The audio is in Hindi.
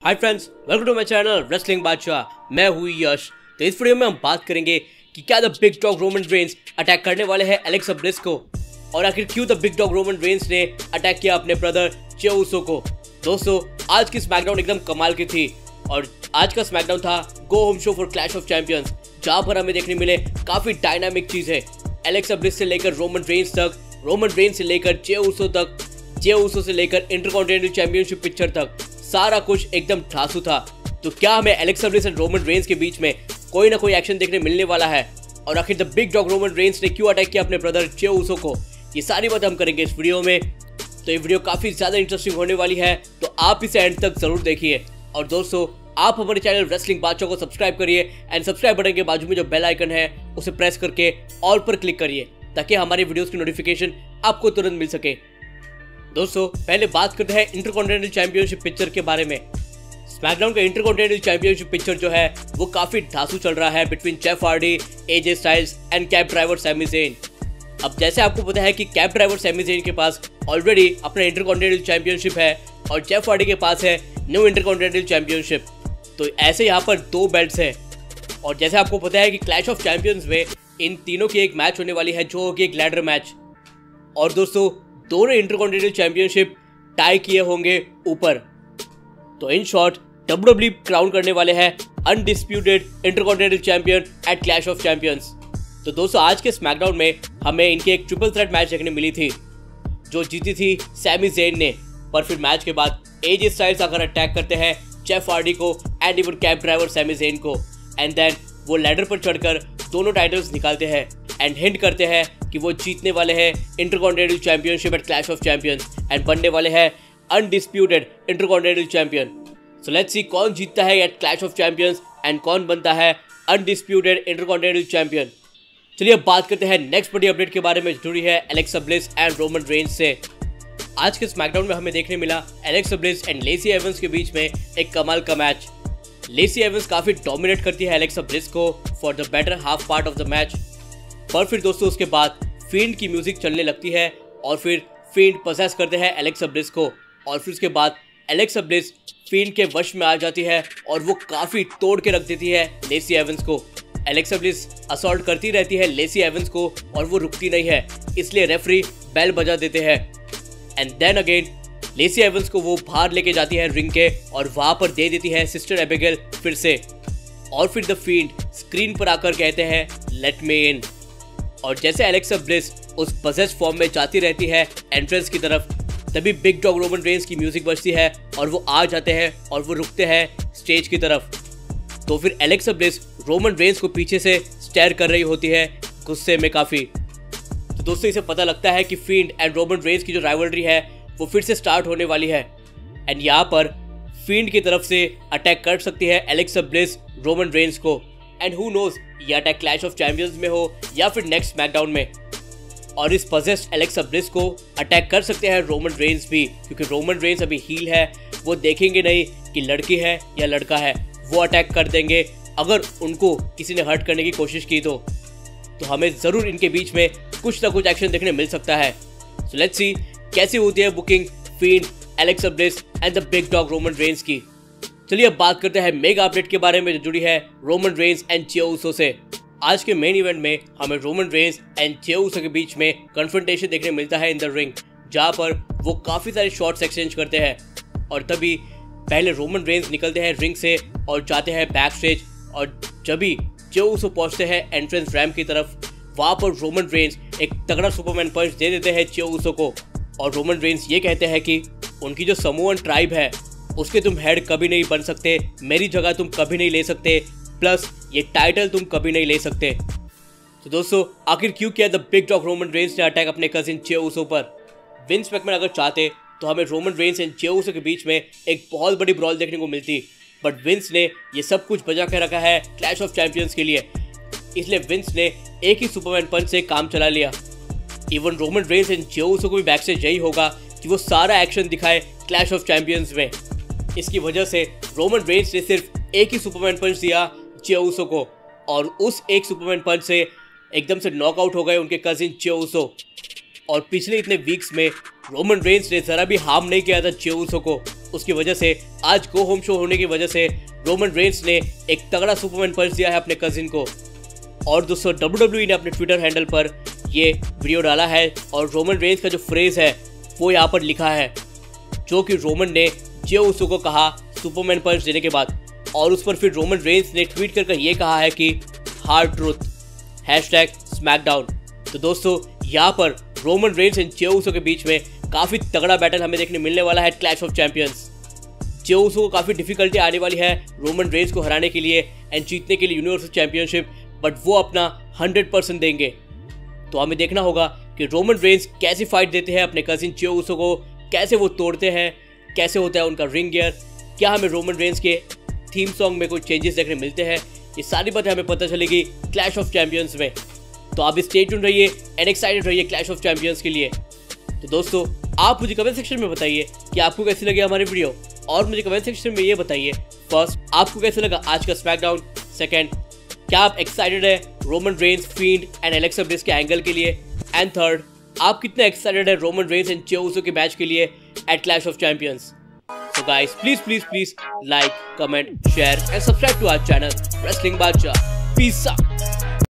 Hi friends, welcome to my channel Wrestling Badshah. मैं हूँ यश। तो इस वीडियो में हम बात करेंगे कि क्या the big dog Roman Reigns attack करने वाले हैं एलेक्सा ब्लिस को, और आखिर क्यों the big dog Roman Reigns ने अटैक किया अपने ब्रदर जे उसो को। दोस्तों, आज की स्मैकडाउन एकदम कमाल की थी और आज का स्मैकडाउन था go home show for clash of champions, जहां पर हमें देखने मिले काफी डायनामिक चीजें। एलेक्सा ब्लिस से लेकर रोमन रेंस तक, रोमन रेंस से लेकर जे उसो तक, जे उसो से लेकर इंटरकॉन्टिनेंटल चैंपियनशिप पिक्चर तक, सारा कुछ एकदम ठासू था। तो क्या हमें एलेक्सा ब्लिस और रोमन रेंस के बीच में कोई ना कोई एक्शन देखने मिलने वाला है, और आखिर the big dog Roman Reigns ने क्यों अटैक किया अपने ब्रदर जे उसो को, ये सारी बात हम करेंगे इस वीडियो में। तो ये वीडियो काफी ज्यादा इंटरेस्टिंग होने वाली है, तो आप इसे एंड तक जरूर देखिए। और दोस्तों, आप हमारे चैनल रेसलिंग बादशाह को सब्सक्राइब करिए एंड सब्सक्राइब बटन के बाजू में जो बेल आइकन है उसे प्रेस करके ऑल पर क्लिक करिए, ताकि हमारी वीडियोस की नोटिफिकेशन आपको तुरंत मिल सके। दोस्तों, पहले बात करते हैं इंटरकॉन्टिनेंटल चैंपियनशिप पिक्चर के बारे में। स्मैकडाउन का इंटरकॉन्टिनेंटल चैंपियनशिप पिक्चर जो है वो काफी ढासू चल रहा है between Jeff Hardy, AJ Styles and cab driver Sami Zayn. अब जैसे आपको पता है कि कैब ड्राइवर सैमी ज़ेन के पास ऑलरेडी अपना इंटरकॉन्टिनेंटल चैंपियनशिप है और जेफ हार्डी के पास है न्यू इंटरकॉन्टिनेंटल चैंपियनशिप। तो ऐसे यहाँ पर दो बेल्ट्स हैं, और जैसे आपको पता है कि क्लैश ऑफ चैंपियंस में इन तीनों की एक मैच होने वाली है, जो होगी एक लैडर मैच। और दोस्तों, दोनों इंटरकॉन्टिनेंटल चैंपियनशिप टाई किए होंगे ऊपर। तो इन शॉर्ट WWE क्राउन करने वाले हैं undisputed intercontinental champion at clash of champions. तो दोस्तों, आज के स्मैकडाउन में हमें इनकी एक ट्रिपल थ्रेट मैच देखने मिली थी, जो जीती थी सैमी ज़ेन ने। पर फिर मैच के बाद एजे स्टाइल्स आकर अटैक करते हैं जेफ हार्डी को and even cab driver Sami Zayn को, एंड देन वो लैडर पर चढ़कर दोनों टाइटल्स निकालते हैं एंड हिंट करते हैं कि वो जीतने वाले हैं intercontinental championship at clash of champions and बनने वाले हैं undisputed intercontinental champion. So let's see कौन जीतता है at clash of champions and कौन बनता है अनडिस्प्यूटेड इंटरकॉन्टिनेंटल चैंपियन। चलिए अब बात करते हैं नेक्स्ट बड़ी अपडेट के बारे में, जुड़ी है Alexa Bliss and Roman Reigns से। आज के स्मैकडाउन में हमें देखने मिला Alexa Bliss and Lacey Evans के बीच में एक कमाल का मैच। लेसी एवंस काफी डोमिनेट करती है एलेक्सा ब्लिस को for the better half part of the match. पर फिर दोस्तों, उसके बाद फील्ड की म्यूजिक चलने लगती है और फिर फील्ड पोसेस करते हैं एलेक्सा ब्लिस को, और फिर उसके बाद एलेक्सा ब्लिस फील्ड के वश में आ जाती है और वो काफी तोड़ के रख देती है लेसी एवंस को। एलेक्सा ब्लिस असॉल्ट करती रहती है लेसी एवंस को और वो रुकती नहीं है, इसलिए रेफरी बेल बजा देते हैं। And then again Lacey Evans को वो बाहर लेके जाती है रिंग के और वहां पर दे देती है सिस्टर एबिगेल फिर से, और फिर द फील्ड स्क्रीन पर आकर कहते हैं लेट मी इन। और जैसे एलेक्सा ब्लिस उस पजेस्ड फॉर्म में जाती रहती है एंट्रेंस की तरफ, तभी बिग डॉग रोमन रेंस की म्यूजिक बजती है और वो आ जाते हैं और वो रुकते हैं स्टेज की तरफ। तो फिर एलेक्सा ब्लिस रोमन रेंस को पीछे से स्टेयर कर रही होती है गुस्से में काफी। तो दोस्तों, इसे पता लगता है कि फील्ड एंड रोमन रेंस की जो राइवलरी है वो फिर से स्टार्ट होने वाली है, एंड यहाँ पर फील्ड की तरफ से अटैक कर सकती है एलेक्सा ब्लिस रोमन रेंस को। एंड हु नोज, ये अटैक क्लैश ऑफ चैंपियंस में हो या फिर नेक्स्ट स्मैकडाउन में। और इस पजेस्ड एलेक्सा ब्लिस को अटैक कर सकते हैं रोमन रेंस भी, क्योंकि रोमन रेंस अभी हील है, वो देखेंगे नहीं कि लड़की है या लड़का है, वो अटैक कर देंगे अगर उनको किसी ने हर्ट करने की कोशिश की तो हमें जरूर इनके बीच में कुछ ना कुछ एक्शन देखने मिल सकता है। सो लेट्स सी कैसी होती है booking field, Alexa Bliss and the big dog Roman Reigns की। चलिए अब बात करते हैं मेगा अपडेट के बारे में, जो जुड़ी है रोमन रेंस एंड जे उसो से। आज के मेन इवेंट में हमें रोमन रेंस एंड जे उसो के बीच में कन्फ्रंटेशन देखने मिलता है इन द रिंग, जहां पर वो काफी सारे शॉट्स एक्सचेंज करते हैं। और तभी पहले रोमन रेंस निकलते हैं रिंग से और जाते हैं बैक स्टेज, और जब भी जे उसो पहुंचते हैं एंट्रेंस रैम्प की तरफ, वहां पर रोमन रेंस एक तगड़ा सुपरमैन पंच दे देते हैं जे उसो को, और रोमन रेंस ये कहते हैं कि उनकी जो समोअन ट्राइब है उसके तुम हेड कभी नहीं बन सकते, मेरी जगह तुम कभी नहीं ले सकते, प्लस ये टाइटल तुम कभी नहीं ले सकते। तो दोस्तों, आखिर क्यों किया the big dog Roman Reigns ने अटैक अपने कजिन जे उसो पर। विंस मैकमैन अगर चाहते तो हमें रोमन रेंस एंड जे उसो के बीच में एक बहुत बड़ी ब्रॉल देखने को मिलती, बट विंस ने ये सब कुछ बचा के रखा है क्लैश ऑफ चैंपियंस के लिए, इसलिए विंस ने एक ही सुपरमैन पंच से काम चला लिया। इवन रोमन रेंस एंड जे उसो को भी बैक से यही होगा कि वो सारा एक्शन दिखाए क्लैश ऑफ चैंपियंस में। इसकी वजह से रोमन रेंस ने सिर्फ एक ही सुपरमैन पंच दिया जे उसो को, और उस एक सुपरमैन पंच से एकदम से नॉकआउट हो गए उनके कजिन जे उसो। और पिछले इतने वीक्स में रोमन रेंस ने जरा भी हार्म नहीं किया था जे ऊसो को। उसकी वजह से आज गो होम शो होने की वजह से रोमन रेंस ने एक तगड़ा सुपरमैन पंच दिया है अपने कजिन को। और दोस्तों WWE ने अपने ट्विटर हैंडल पर ये वीडियो डाला है और रोमन रेंस का जो फ्रेज है वो यहाँ पर लिखा है, जो कि रोमन ने जे ऊसो को कहा सुपरमैन पंच देने के बाद। और उस पर फिर रोमन रेंस ने ट्वीट कर ये कहा है कि हार्ड ट्रूथ #स्मैकडाउन। तो दोस्तों यहाँ पर Roman Reigns and Jey Uso के बीच में काफ़ी तगड़ा बैटल हमें देखने मिलने वाला है clash of champions. Jey Uso को काफ़ी डिफिकल्टी आने वाली है रोमन रेंस को हराने के लिए एंड जीतने के लिए यूनिवर्सल चैंपियनशिप, बट वो अपना 100% देंगे। तो हमें देखना होगा कि रोमन रेंस कैसी फाइट देते हैं अपने कजिन जे ऊसो को, कैसे वो तोड़ते हैं, कैसे होता है उनका रिंग गियर, क्या हमें रोमन रेंस के थीम सॉन्ग में कोई चेंजेस देखने मिलते हैं, ये सारी बातें हमें पता चलेगी क्लैश ऑफ चैंपियंस में। तो आप स्टे ट्यून्ड रहिए एंड एक्साइटेड रहिए क्लैश ऑफ चैंपियंस के लिए। तो दोस्तों आप मुझे कमेंट सेक्शन में बताइए कि आपको कैसी लगी हमारी वीडियो, और मुझे कमेंट सेक्शन में ये बताइए फर्स्ट आपको कैसे लगा आज का स्मैकडाउन, सेकंड क्या आप एक्साइटेड है Roman Reigns, field and Alexa Bliss के एंगल के लिए, एंड थर्ड आप कितने एक्साइटेड है Roman Reigns and Jey Uso के मैच के लिए at clash of champions. So guys, please like, comment, share and subscribe to our channel Wrestling Badshah. Peace out.